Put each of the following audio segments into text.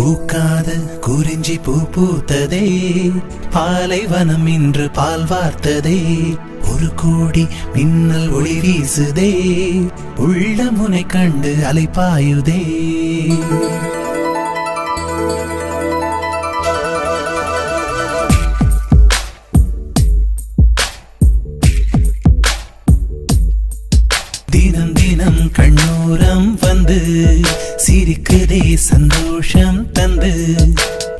பூக்காத குறிஞ்சி பூ பூத்ததே, பாலைவனம் இன்று பால் வார்த்ததே. ஒரு கோடி மின்னல் ஒளி வீசுதே, உள்ள முனை கண்டு அலைப்பாயுதே. தினம் தினம் கண்ணோரம் வந்து சிரிக்குதே சந்தோஷம் தந்து.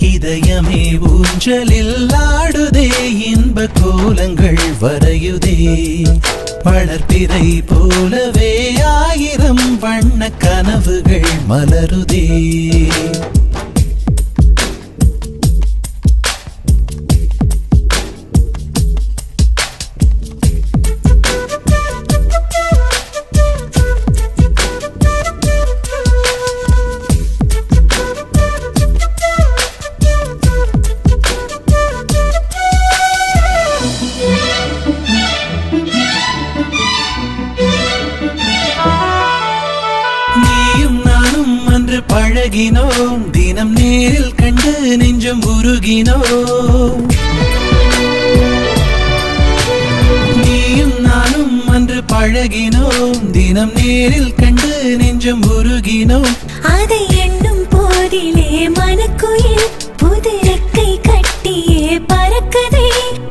இதயமே ஊஞ்சலில் ஆடுதே, இன்ப கோலங்கள் வரையுதே. வளர்ப்பிறை போலவே ஆயிரம் வண்ண கனவுகள் மலருதே. பழகினோம், தினம் நேரில் கண்டு நெஞ்சம் உருகினோம். நீயும் நானும் அன்று பழகினோம், தினம் நேரில் கண்டு நெஞ்சம் உருகினோம். அதை எண்ணும் போதிலே மனக்குயில் புது ரெக்கை கட்டியே பறக்குதே.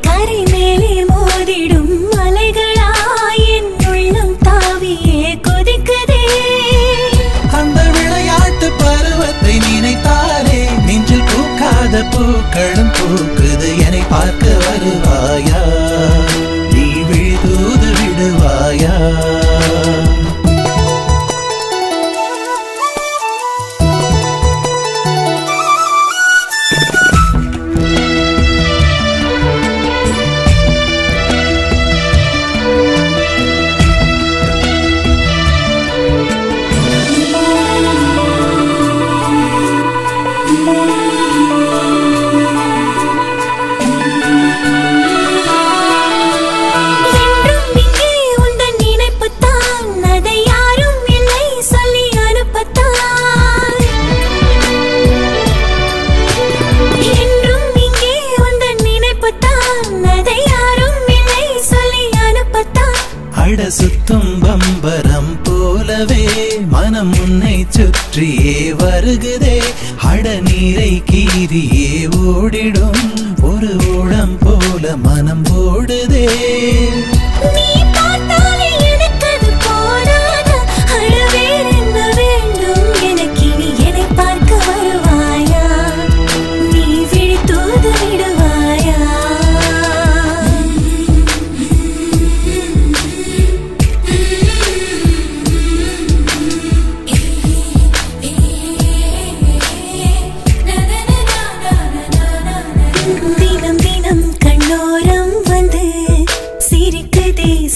கரை மேலே மோதிடும் மலைகளாய் என் உள்ளம் தாவியே கொதிக்குதே. அந்த விளையாட்டு பருவத்தை நினைத்தாலே நெஞ்சில் பூக்காத பூக்களும் பூக்குது. என்னை பார்க்க வருவாயா, நீ விழுதூது விடுவாயா? சுத்தும் பம்பரம் போலவே மனம் உன்னை சுற்றியே வருகுதே. அட நீரை கீரியே ஓடிடும் ஒரு ஓடம் போல மனம் ஓடுதே.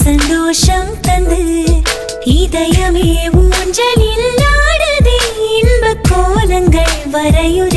சந்தோஷம் தந்து இதயமே ஊஞ்சலில் ஆடுதே, இன்ப கோலங்கள் வரையுதே.